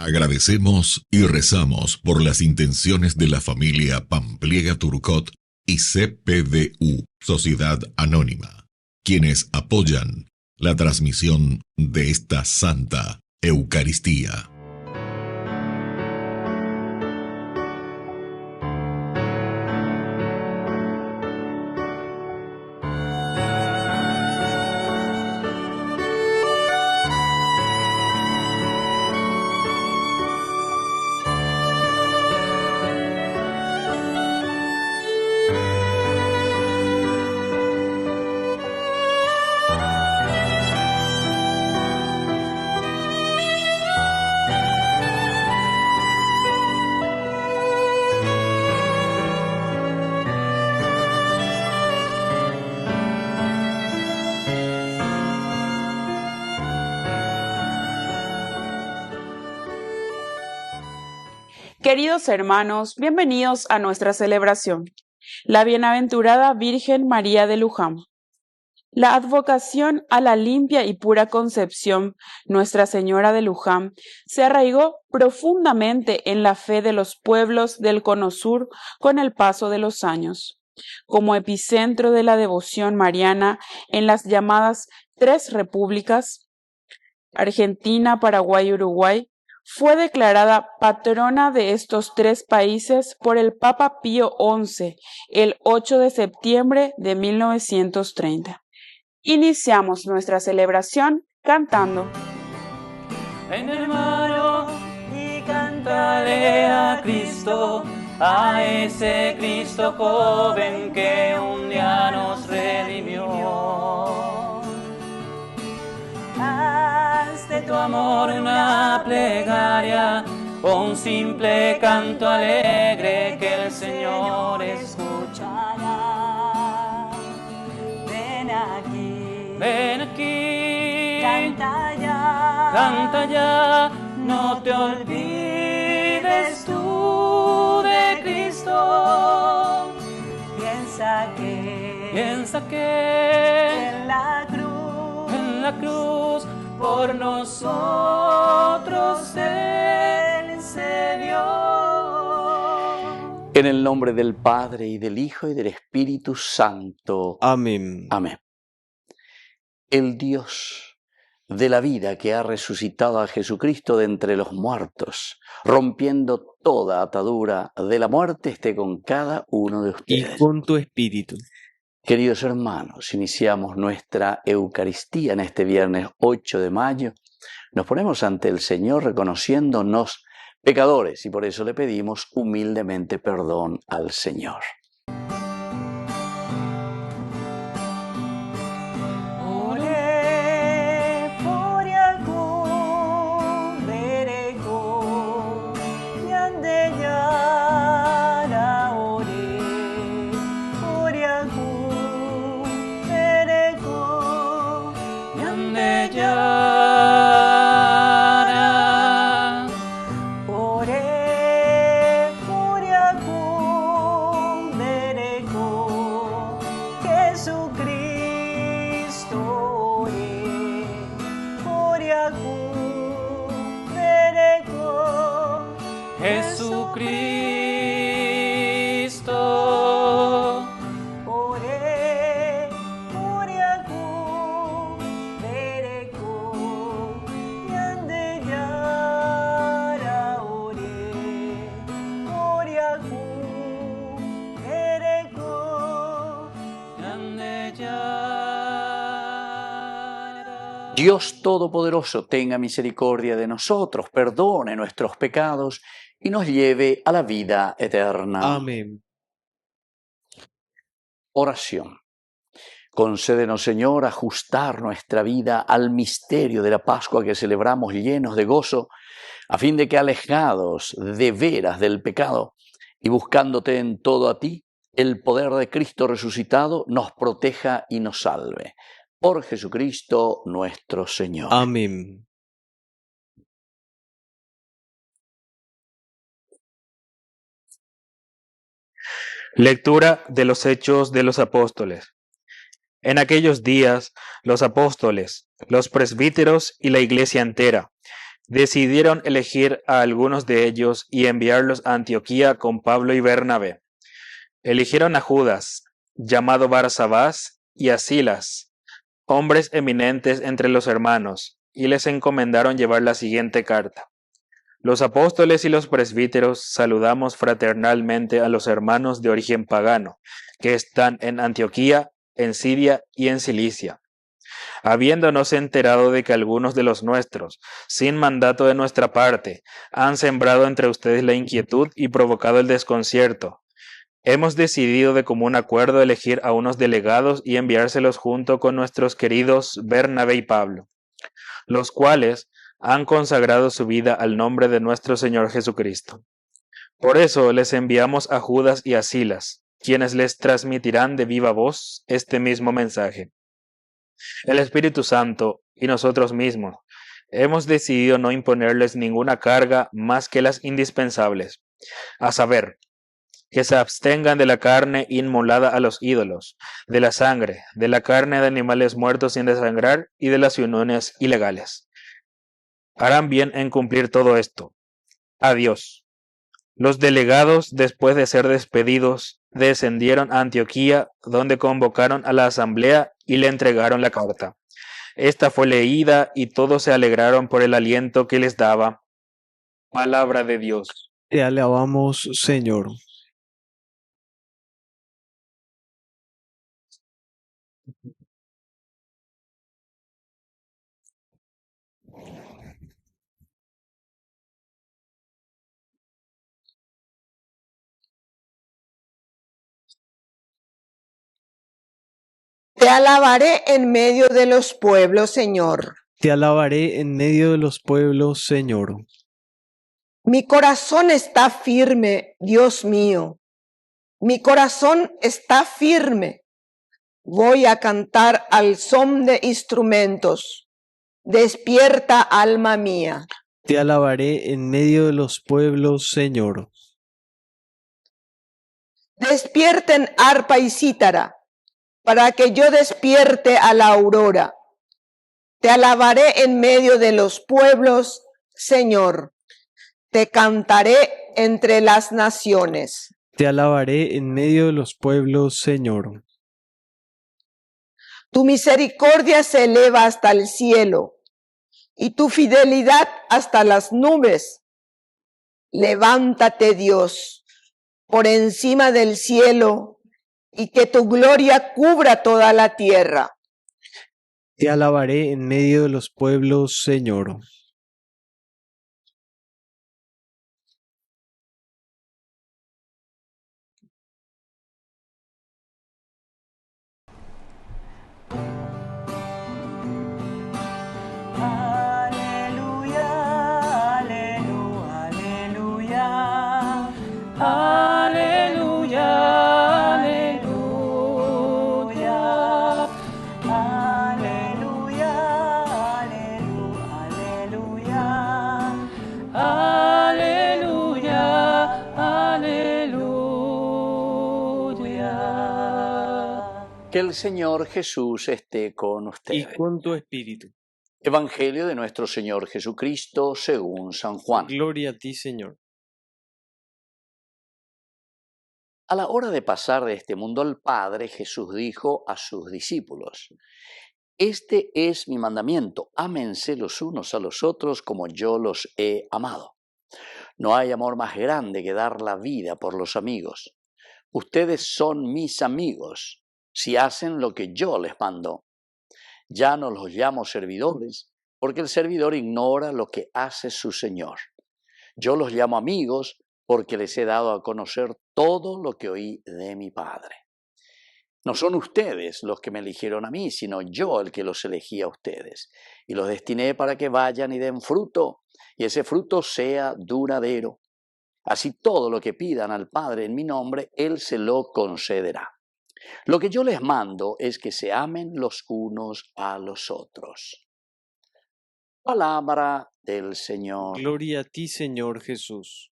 Agradecemos y rezamos por las intenciones de la familia Pampliega Turcot y CPDU, Sociedad Anónima, quienes apoyan la transmisión de esta Santa Eucaristía. Queridos hermanos, bienvenidos a nuestra celebración, la Bienaventurada Virgen María de Luján. La advocación a la limpia y pura concepción, Nuestra Señora de Luján, se arraigó profundamente en la fe de los pueblos del Cono Sur con el paso de los años. Como epicentro de la devoción mariana en las llamadas Tres Repúblicas, Argentina, Paraguay y Uruguay, fue declarada patrona de estos tres países por el Papa Pío XI el 8 de septiembre de 1930. Iniciamos nuestra celebración cantando. Ven hermano y cántale a Cristo, a ese Cristo joven que un día nos redimió. Haz de tu amor una plegaria, o un simple canto alegre que el Señor escuchará. Ven aquí, canta ya, no te olvides tú de Cristo. Piensa que en la cruz por nosotros Él se dio. En el nombre del Padre, y del Hijo, y del Espíritu Santo. Amén. Amén. El Dios de la vida que ha resucitado a Jesucristo de entre los muertos, rompiendo toda atadura de la muerte, esté con cada uno de Y ustedes. con tu espíritu. Queridos hermanos, iniciamos nuestra Eucaristía en este viernes 8 de mayo. Nos ponemos ante el Señor reconociéndonos pecadores y por eso le pedimos humildemente perdón al Señor. Dios Todopoderoso tenga misericordia de nosotros, perdone nuestros pecados y nos lleve a la vida eterna. Amén. Oración. Concédenos, Señor, ajustar nuestra vida al misterio de la Pascua que celebramos llenos de gozo, a fin de que, alejados de veras del pecado y buscándote en todo a ti, el poder de Cristo resucitado nos proteja y nos salve. Por Jesucristo nuestro Señor. Amén. Lectura de los Hechos de los Apóstoles. En aquellos días, los apóstoles, los presbíteros y la iglesia entera decidieron elegir a algunos de ellos y enviarlos a Antioquía con Pablo y Bernabé. Eligieron a Judas, llamado Barsabás, y a Silas, hombres eminentes entre los hermanos, y les encomendaron llevar la siguiente carta. Los apóstoles y los presbíteros saludamos fraternalmente a los hermanos de origen pagano, que están en Antioquía, en Siria y en Cilicia. Habiéndonos enterado de que algunos de los nuestros, sin mandato de nuestra parte, han sembrado entre ustedes la inquietud y provocado el desconcierto, hemos decidido de común acuerdo elegir a unos delegados y enviárselos junto con nuestros queridos Bernabé y Pablo, los cuales han consagrado su vida al nombre de nuestro Señor Jesucristo. Por eso les enviamos a Judas y a Silas, quienes les transmitirán de viva voz este mismo mensaje. El Espíritu Santo y nosotros mismos hemos decidido no imponerles ninguna carga más que las indispensables, a saber, que se abstengan de la carne inmolada a los ídolos, de la sangre, de la carne de animales muertos sin desangrar y de las uniones ilegales. Harán bien en cumplir todo esto. Adiós. Los delegados, después de ser despedidos, descendieron a Antioquía, donde convocaron a la asamblea y le entregaron la carta. Esta fue leída y todos se alegraron por el aliento que les daba. Palabra de Dios. Te alabamos, Señor. Te alabaré en medio de los pueblos, Señor. Te alabaré en medio de los pueblos, Señor. Mi corazón está firme, Dios mío. Mi corazón está firme. Voy a cantar al son de instrumentos. Despierta, alma mía. Te alabaré en medio de los pueblos, Señor. Despierten arpa y cítara, para que yo despierte a la aurora. Te alabaré en medio de los pueblos, Señor. Te cantaré entre las naciones. Te alabaré en medio de los pueblos, Señor. Tu misericordia se eleva hasta el cielo y tu fidelidad hasta las nubes. Levántate, Dios, por encima del cielo y que tu gloria cubra toda la tierra. Te alabaré en medio de los pueblos, Señor. Que el Señor Jesús esté con Y ustedes. con tu espíritu. Evangelio de nuestro Señor Jesucristo según San Juan. Gloria a ti, Señor. A la hora de pasar de este mundo al Padre, Jesús dijo a sus discípulos: Este es mi mandamiento, ámense los unos a los otros como yo los he amado. No hay amor más grande que dar la vida por los amigos. Ustedes son mis amigos si hacen lo que yo les mando. Ya no los llamo servidores, porque el servidor ignora lo que hace su Señor. Yo los llamo amigos porque les he dado a conocer todo lo que oí de mi Padre. No son ustedes los que me eligieron a mí, sino yo el que los elegí a ustedes. Y los destiné para que vayan y den fruto, y ese fruto sea duradero. Así todo lo que pidan al Padre en mi nombre, Él se lo concederá. Lo que yo les mando es que se amen los unos a los otros. Palabra del Señor. Gloria a ti, Señor Jesús.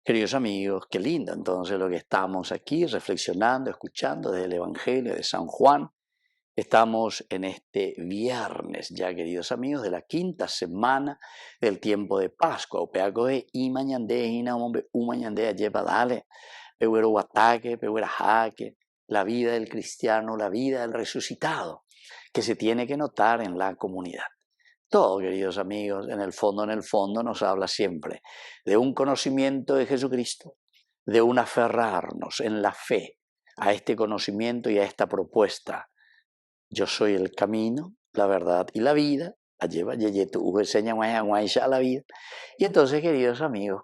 Queridos amigos, qué lindo entonces lo que estamos aquí reflexionando, escuchando desde el Evangelio de San Juan, Estamos en este viernes ya, queridos amigos, de la quinta semana del tiempo de Pascua. Opeacoe y mañande ina hombre mañande lleva dale, peguero guataque, peguera jaque, la vida del cristiano, la vida del resucitado, que se tiene que notar en la comunidad. Todo, queridos amigos, en el fondo nos habla siempre de un conocimiento de Jesucristo, de un aferrarnos en la fe a este conocimiento y a esta propuesta. Yo soy el camino, la verdad y la vida. Lleva la vida. Y entonces, queridos amigos,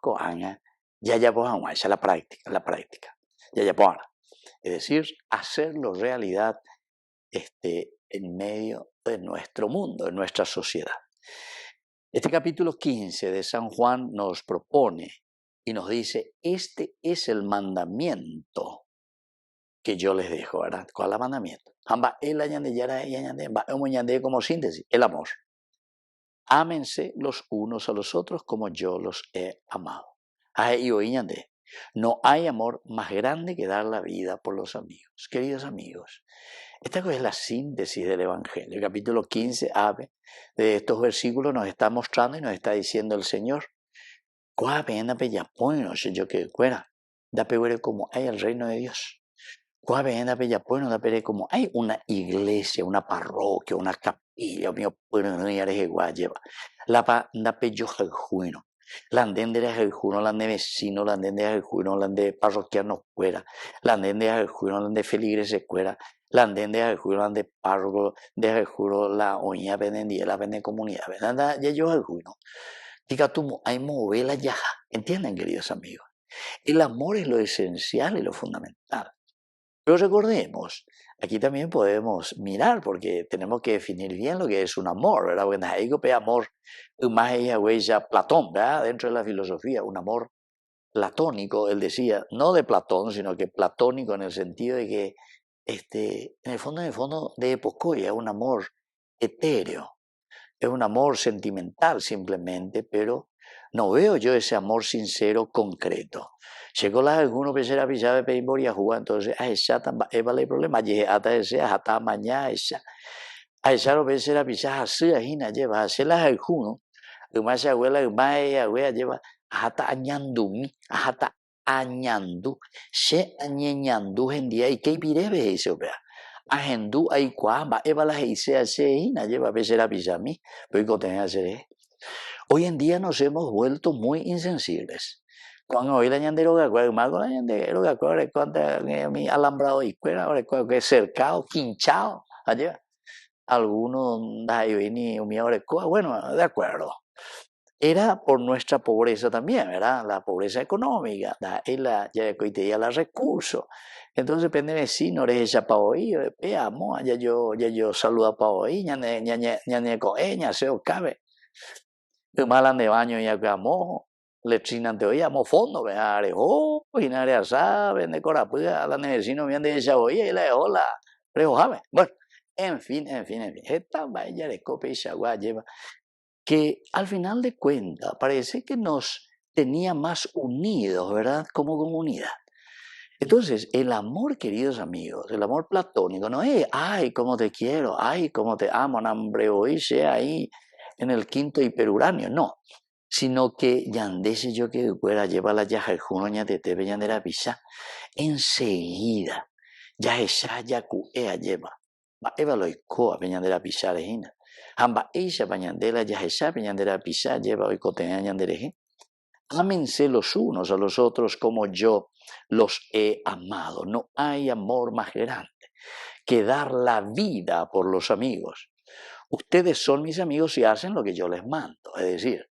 ya pues la práctica. Ya pues, es decir, hacerlo realidad en medio de nuestro mundo, de nuestra sociedad. Este capítulo 15 de San Juan nos propone y nos dice, este es el mandamiento que yo les dejo, ¿verdad? ¿Cuál es el mandamiento? Como síntesis, el amor. Ámense los unos a los otros como yo los he amado. No hay amor más grande que dar la vida por los amigos. Queridos amigos, esta es la síntesis del Evangelio. El capítulo 15 de estos versículos nos está mostrando y nos está diciendo el Señor, como hay el reino de Dios. Como hay una iglesia, una parroquia, una capilla, la andendera del juno, la de vecino, la andendera del juno, la de parroquianos fuera, la andendera del juno, la de feligreses fuera, la andendera del juno, la de párroco, del juno, la oña vendía, la vende comunidad, ¿verdad? Ya yo el juno. Diga tú, hay movela ya, ¿entienden, queridos amigos? El amor es lo esencial y lo fundamental. Pero recordemos, aquí también podemos mirar, porque tenemos que definir bien lo que es un amor, ¿verdad? Porque hay que amor, más ella Platón, ¿verdad? Dentro de la filosofía, un amor platónico, él decía, no de Platón, sino que platónico en el sentido de que, en el fondo, de epocoia, un amor etéreo, es un amor sentimental simplemente, pero no veo yo ese amor sincero concreto. Llegó la alguno que será pisada de peimoria jugar, entonces a esa vale el problema, hasta ese hasta mañana esa. A esa lo que será pisada así ajina lleva, hacer las alguno, más abuela, más abuela lleva hasta añandumi, hasta añandu, se añandu en día y que pirebe eso, vea. Agendu ay cuamba, eva la heise hace hina lleva a ser a pisami, pero que tenga hacer. Hoy en día nos hemos vuelto muy insensibles. Cuando hoy la ñandero que acuerda, más con la ñandero que acuerda, cuando mi alambrado y cuerda, ahora que cercado, quinchado, allá. Algunos da y ni mi ahora, bueno, de acuerdo. Era por nuestra pobreza también, ¿verdad? La pobreza económica, ya los recursos. Entonces depende de si no eres ella para hoy, veamos, ya yo saludo para hoy, ñane coeña, se o cabe. Malan de baño ya que amo, letrina de hoy, amo fondo, vea, y nadie sabe, de corapura, la vecino bien de ella hoy, y la hola, pero jame. Bueno, en fin, esta vaya de cope y chagua lleva, que al final de cuentas parece que nos tenía más unidos, ¿verdad? Como comunidad. Entonces, el amor, queridos amigos, el amor platónico, no es, ay, cómo te quiero, ay, cómo te amo, hambre hoy sea ahí en el quinto hiperuranio, no, sino que yandese yo que fuera lleva la yaja el juno ya te yandera pisa, enseguida, ya esa ya cuea lleva, va eva lo icoa yandera pisa rejina, amba ella yandera ya esa yandera pisa lleva hoy cotea yandereje. Ámense los unos a los otros como yo los he amado. No hay amor más grande que dar la vida por los amigos. Ustedes son mis amigos y hacen lo que yo les mando. Es decir,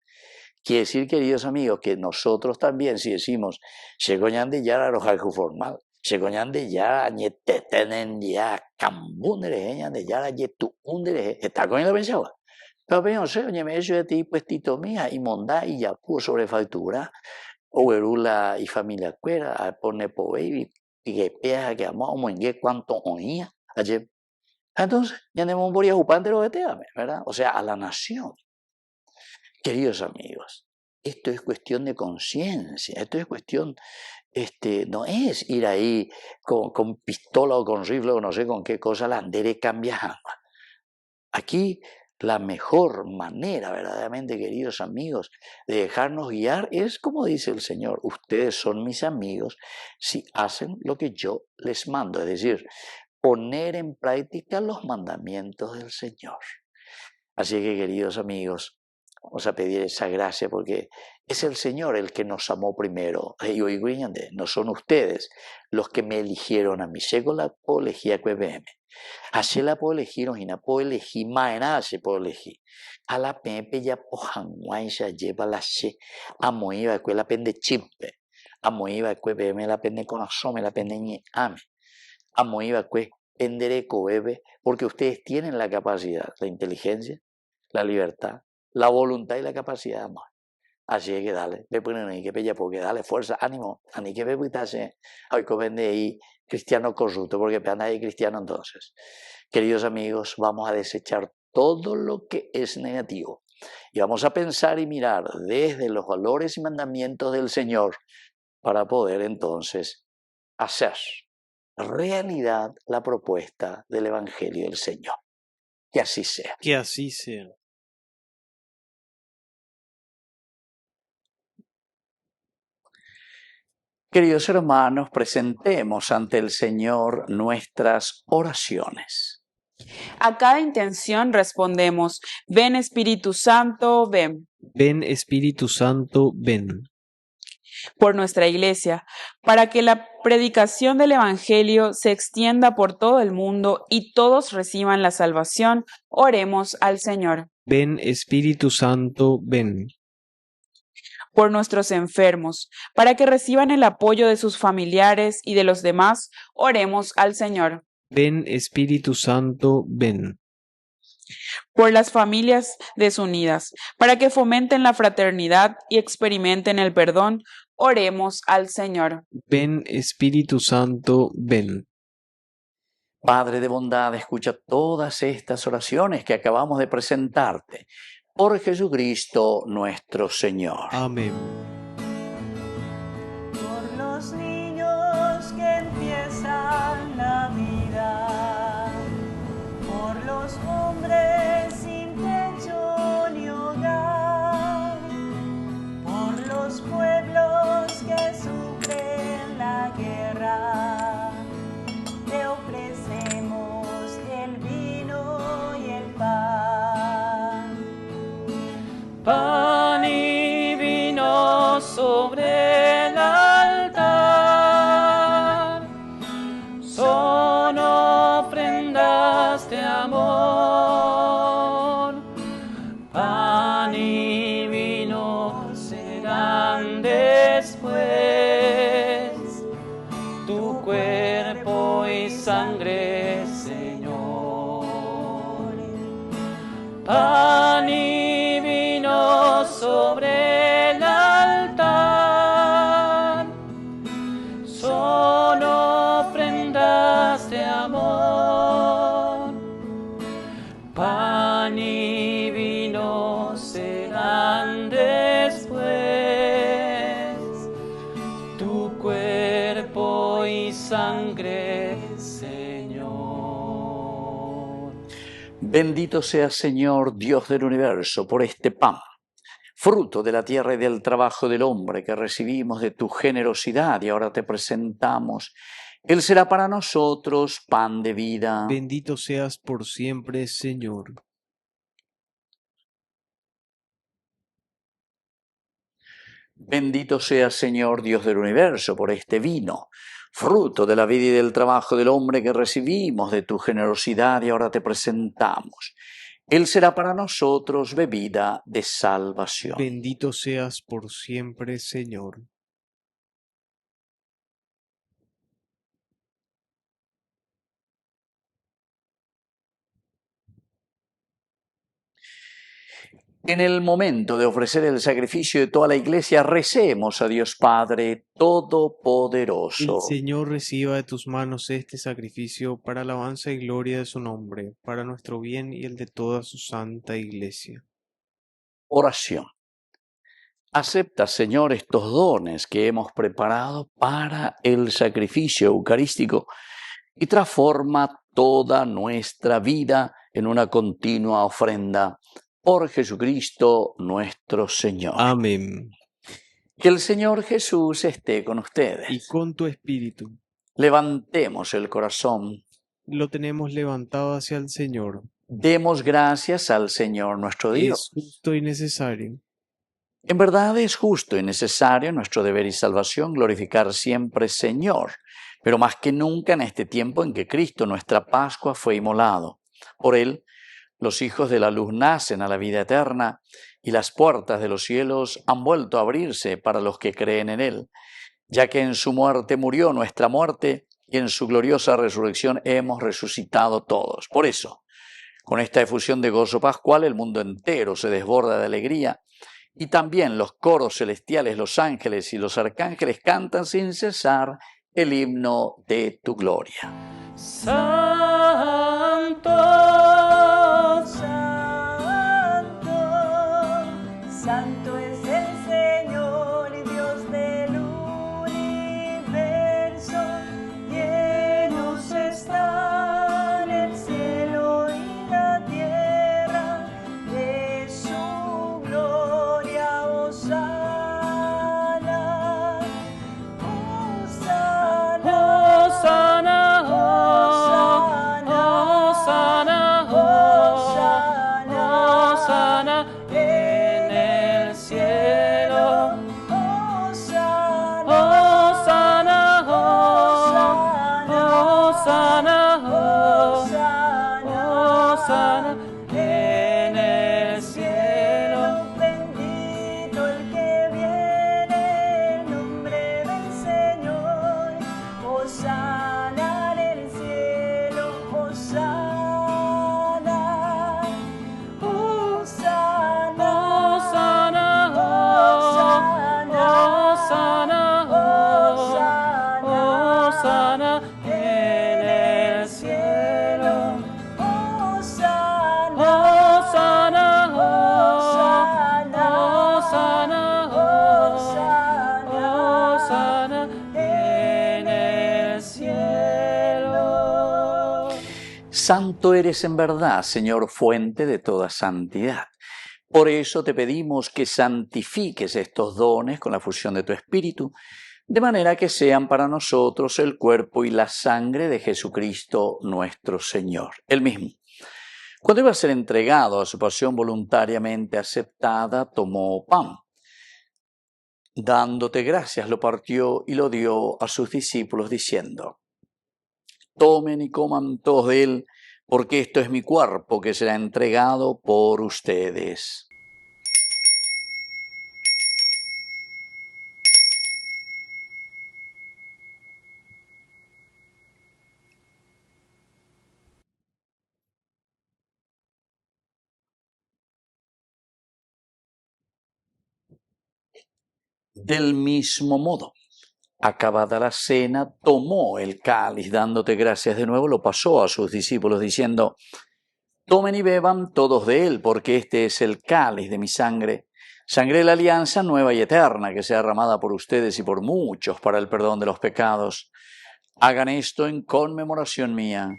quiere decir, queridos amigos, que nosotros también, si decimos, Shegoñan de ya arrojajo formal, Shegoñan de ya ñeteten ya cambundere, de ya yetu undere, está con el pensado. Pero pensé, oye, me he hecho de ti puestito mía y mondá y ya pudo sobrefactura, o verula y familia cuera, a poner po baby, y que pea que amo, o en qué cuánto oía, ayer. Entonces, ya no hemos podido ocupar de lo que te ame, ¿verdad? O sea, a la nación. Queridos amigos, esto es cuestión de conciencia, esto es cuestión no es ir ahí con pistola o con rifle o no sé con qué cosa, la andere cambiar. Aquí la mejor manera, verdaderamente, queridos amigos, de dejarnos guiar es como dice el Señor: ustedes son mis amigos si hacen lo que yo les mando, es decir, poner en práctica los mandamientos del Señor. Así que, queridos amigos, vamos a pedir esa gracia porque es el Señor el que nos amó primero. No son ustedes los que me eligieron a mí. Llego la elegí a QBM. Así la puedo elegir, y no puedo elegir, maena se puedo elegir. A la pepe ya pojanguay se lleva la she. A moiva que la pende chimpe. A moiva que bebe la pende con asome, la pende ñe ame. A moiva que pendere bebe, porque ustedes tienen la capacidad, la inteligencia, la libertad, la voluntad y la capacidad de amar. Así es que dale, ve ponen ahí que pella porque dale fuerza, ánimo, ani que ve puitase, hoy que vende ahí cristiano corrupto, porque pean ahí cristiano entonces. Queridos amigos, vamos a desechar todo lo que es negativo y vamos a pensar y mirar desde los valores y mandamientos del Señor para poder entonces hacer realidad la propuesta del Evangelio del Señor. Que así sea. Que así sea. Queridos hermanos, presentemos ante el Señor nuestras oraciones. A cada intención respondemos: ven Espíritu Santo, ven. Ven Espíritu Santo, ven. Por nuestra Iglesia, para que la predicación del Evangelio se extienda por todo el mundo y todos reciban la salvación, oremos al Señor. Ven Espíritu Santo, ven. Por nuestros enfermos, para que reciban el apoyo de sus familiares y de los demás, oremos al Señor. Ven Espíritu Santo, ven. Por las familias desunidas, para que fomenten la fraternidad y experimenten el perdón, oremos al Señor. Ven Espíritu Santo, ven. Padre de bondad, escucha todas estas oraciones que acabamos de presentarte. Por Jesucristo nuestro Señor. Amén. Por los niños que empiezan la vida, por los hombres sin techo ni hogar, por los pueblos que sufren la guerra, te ofrecemos el vino y el pan. Pan y vino sobre el altar son ofrendas de amor. Pan y vino serán después tu cuerpo y sangre, Señor. Pan y vino sobre el altar son ofrendas de amor. Pan y vino serán después tu cuerpo y sangre, Señor. Bendito sea, Señor, Dios del universo, por este pan, fruto de la tierra y del trabajo del hombre que recibimos de tu generosidad y ahora te presentamos. Él será para nosotros pan de vida. Bendito seas por siempre, Señor. Bendito sea, Señor, Dios del universo, por este vino, fruto de la vida y del trabajo del hombre que recibimos de tu generosidad y ahora te presentamos. Él será para nosotros bebida de salvación. Bendito seas por siempre, Señor. En el momento de ofrecer el sacrificio de toda la iglesia, recemos a Dios Padre El Todopoderoso. Señor reciba de tus manos este sacrificio para alabanza y gloria de su nombre, para nuestro bien y el de toda su santa iglesia. Oración. Acepta, Señor, estos dones que hemos preparado para el sacrificio eucarístico y transforma toda nuestra vida en una continua ofrenda por Jesucristo nuestro Señor. Amén. Que el Señor Jesús esté con Y ustedes. con tu espíritu Levantemos el corazón. lo tenemos levantado hacia el Señor. Demos gracias al Señor nuestro Dios. Es justo y necesario. En verdad es justo y necesario nuestro deber y salvación glorificar siempre Señor, pero más que nunca en este tiempo en que Cristo, nuestra Pascua, fue inmolado. Por Él, los hijos de la luz nacen a la vida eterna y las puertas de los cielos han vuelto a abrirse para los que creen en Él, ya que en su muerte murió nuestra muerte y en su gloriosa resurrección hemos resucitado todos. Por eso, con esta efusión de gozo pascual, el mundo entero se desborda de alegría y también los coros celestiales, los ángeles y los arcángeles cantan sin cesar el himno de tu gloria. Santo, Santo, santo es el Señor, Dios del universo. Llenos están el cielo y la tierra de su gloria. Hosana, Hosana, Hosana, Hosana, Hosana en el cielo. Hosana, Hosana, Hosana en el cielo. Bendito el que viene en nombre del Señor. Hosana en el cielo. Hosana, Hosana, Hosana en el cielo. Hosana, Hosana, Hosana en el cielo. Santo eres en verdad, Señor, fuente de toda santidad. Por eso te pedimos que santifiques estos dones con la fusión de tu Espíritu, de manera que sean para nosotros el cuerpo y la sangre de Jesucristo nuestro Señor. Él mismo, cuando iba a ser entregado a su pasión voluntariamente aceptada, tomó pan. Dándote gracias, lo partió y lo dio a sus discípulos diciendo: tomen y coman todos de él, porque esto es mi cuerpo que será entregado por ustedes. Del mismo modo, acabada la cena, tomó el cáliz, dándote gracias de nuevo, lo pasó a sus discípulos diciendo: tomen y beban todos de él, porque este es el cáliz de mi sangre, sangre de la alianza nueva y eterna, que sea derramada por ustedes y por muchos para el perdón de los pecados. Hagan esto en conmemoración mía.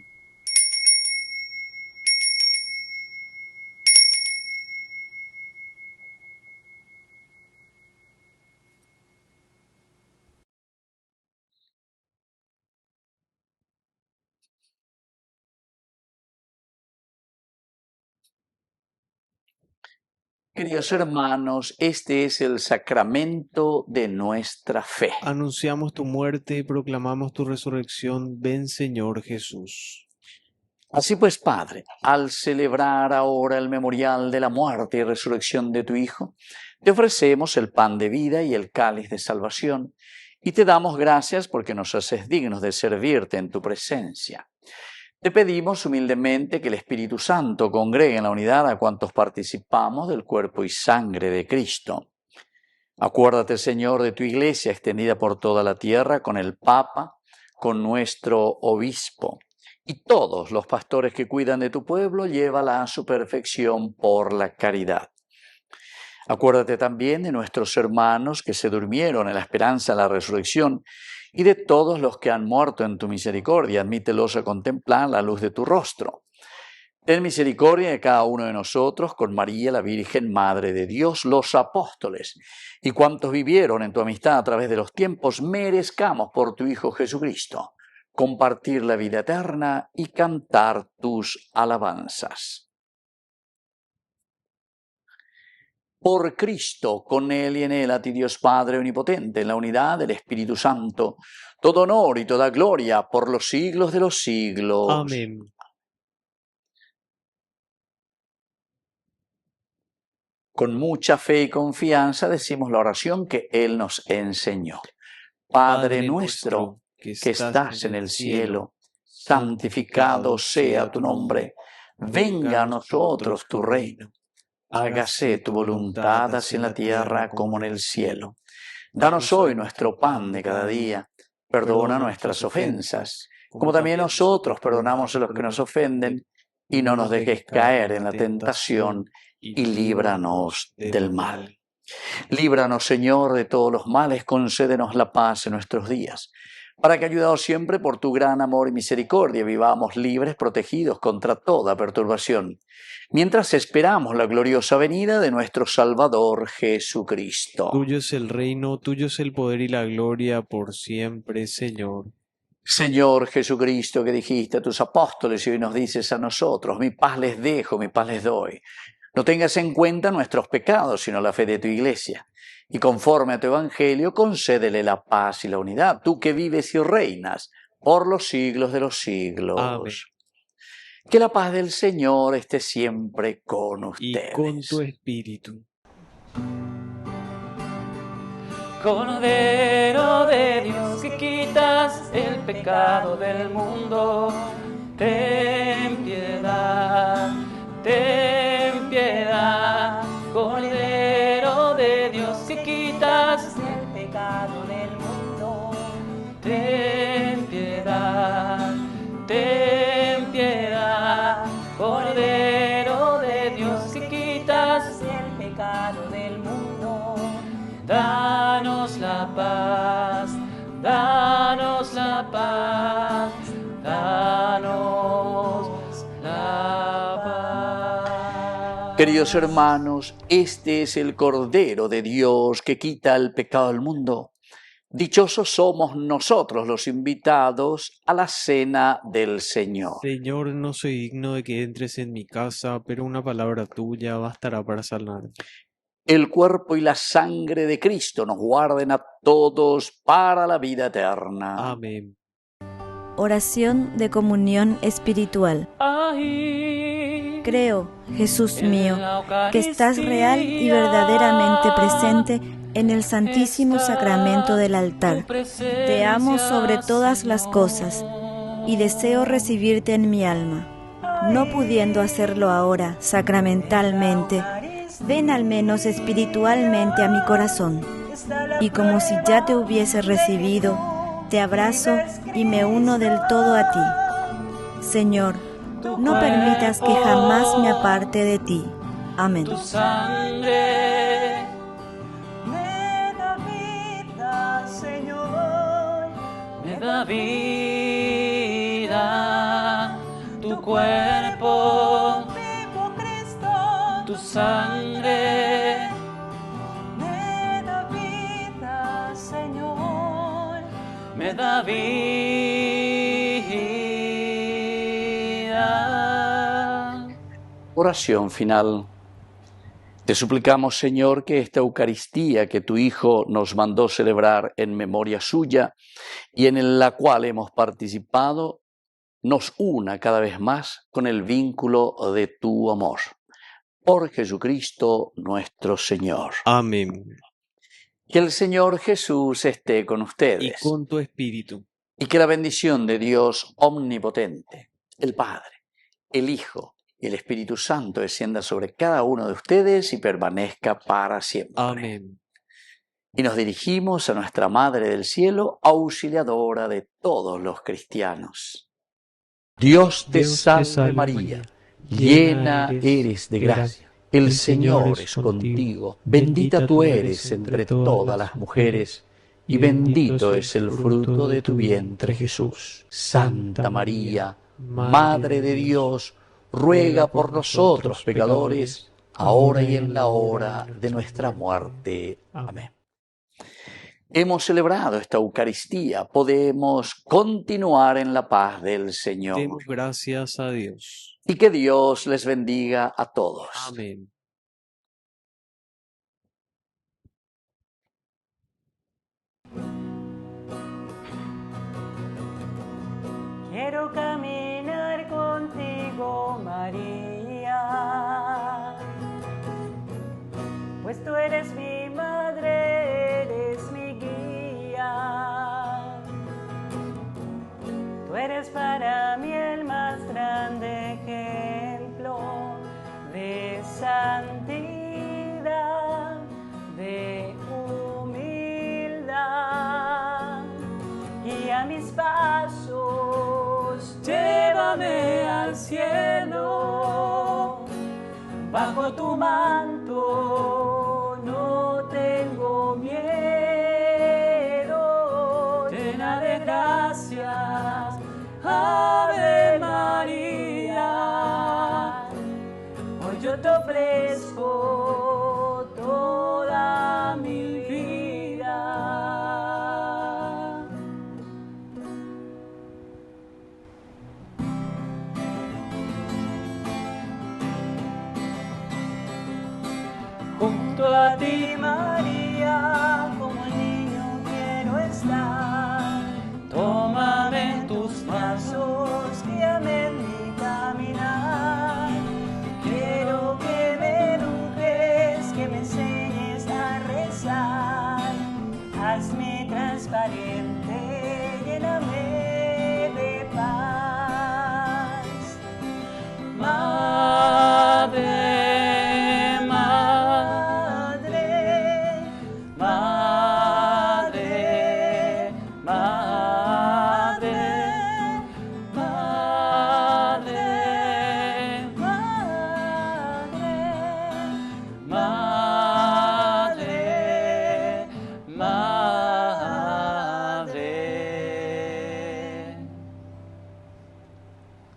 Queridos hermanos, este es el sacramento de nuestra fe. Anunciamos tu muerte y proclamamos tu resurrección. Ven, Señor Jesús. Así pues, Padre, al celebrar ahora el memorial de la muerte y resurrección de tu Hijo, te ofrecemos el pan de vida y el cáliz de salvación, y te damos gracias porque nos haces dignos de servirte en tu presencia. Te pedimos humildemente que el Espíritu Santo congregue en la unidad a cuantos participamos del cuerpo y sangre de Cristo. Acuérdate, Señor, de tu Iglesia extendida por toda la tierra, con el Papa, con nuestro Obispo, y todos los pastores que cuidan de tu pueblo, llévala a su perfección por la caridad. Acuérdate también de nuestros hermanos que se durmieron en la esperanza de la resurrección y de todos los que han muerto en tu misericordia. Admítelos a contemplar la luz de tu rostro. Ten misericordia de cada uno de nosotros, con María, la Virgen, Madre de Dios, los apóstoles y cuantos vivieron en tu amistad a través de los tiempos, merezcamos por tu Hijo Jesucristo compartir la vida eterna y cantar tus alabanzas. Por Cristo, con Él y en Él, a ti Dios Padre Omnipotente, en la unidad del Espíritu Santo, todo honor y toda gloria por los siglos de los siglos. Amén. Con mucha fe y confianza decimos la oración que Él nos enseñó. Padre nuestro, que estás en el cielo, santificado sea tu nombre. Venga a nosotros tu reino. Hágase tu voluntad así en la tierra como en el cielo. Danos hoy nuestro pan de cada día. Perdona nuestras ofensas, como también nosotros perdonamos a los que nos ofenden. Y no nos dejes caer en la tentación, y líbranos del mal. Líbranos, Señor, de todos los males, concédenos la paz en nuestros días, para que, ayudados siempre por tu gran amor y misericordia, vivamos libres, protegidos contra toda perturbación, mientras esperamos la gloriosa venida de nuestro Salvador Jesucristo. Tuyo es el reino, tuyo es el poder y la gloria por siempre, Señor. Señor Jesucristo, que dijiste a tus apóstoles y hoy nos dices a nosotros, mi paz les dejo, mi paz les doy. No tengas en cuenta nuestros pecados, sino la fe de tu Iglesia. Y conforme a tu Evangelio, concédele la paz y la unidad, tú que vives y reinas por los siglos de los siglos. Amén. Que la paz del Señor esté siempre con ustedes. Y con tu espíritu. Cordero de Dios, que quitas el pecado del mundo, ten piedad, ten piedad. Cordero de Dios, que quitas el pecado del mundo, ten piedad, ten piedad. Cordero de Dios, que quitas el pecado del mundo, danos la paz, danos la paz, danos la paz. Queridos hermanos, este es el Cordero de Dios que quita el pecado del mundo. Dichosos somos nosotros los invitados a la cena del Señor. Señor, no soy digno de que entres en mi casa, pero una palabra tuya bastará para sanarme. El cuerpo y la sangre de Cristo nos guarden a todos para la vida eterna. Amén. Oración de comunión espiritual. Ahí, Creo, Jesús en mío, la que estás real y verdaderamente presente en el Santísimo Sacramento del altar. Te amo sobre todas las cosas y deseo recibirte en mi alma. No pudiendo hacerlo ahora sacramentalmente, ven al menos espiritualmente a mi corazón, y como si ya te hubiese recibido, te abrazo y me uno del todo a ti. Señor, no permitas que jamás me aparte de ti. Amén. tu sangre Me da vida, Señor. me da vida, tu cuerpo, Vivo Cristo. tu sangre Me da vida, Señor. me da vida. Oración final. Te suplicamos, Señor, que esta Eucaristía que tu Hijo nos mandó celebrar en memoria suya y en la cual hemos participado, nos una cada vez más con el vínculo de tu amor. Por Jesucristo nuestro Señor. Amén. Que el Señor Jesús esté con Y ustedes. con tu espíritu. Y que la bendición de Dios omnipotente, el Padre, el Hijo y el Espíritu Santo descienda sobre cada uno de ustedes y permanezca para siempre. Amén. Y nos dirigimos a nuestra Madre del Cielo, auxiliadora de todos los cristianos. Dios te salve María, llena eres de gracia. El Señor es contigo, bendita tú eres entre todas las mujeres, y bendito es el fruto de tu vientre, Jesús. Santa María, Madre de Dios, ruega por nosotros pecadores, ahora y en la hora de nuestra muerte. Amén. Hemos celebrado esta Eucaristía, podemos continuar en la paz del Señor. Demos gracias a Dios. Y que Dios les bendiga a todos. Amén. Quiero caminar contigo, María, pues tú eres mi madre, eres mi guía. Tú eres para mí el más grande ejemplo de santidad, de humildad. Guía mis pasos, llévame al cielo, bajo tu manto no tengo miedo. Llena de gracias, Ave María, hoy yo te ofrezco toda mi vida. Junto a ti, María,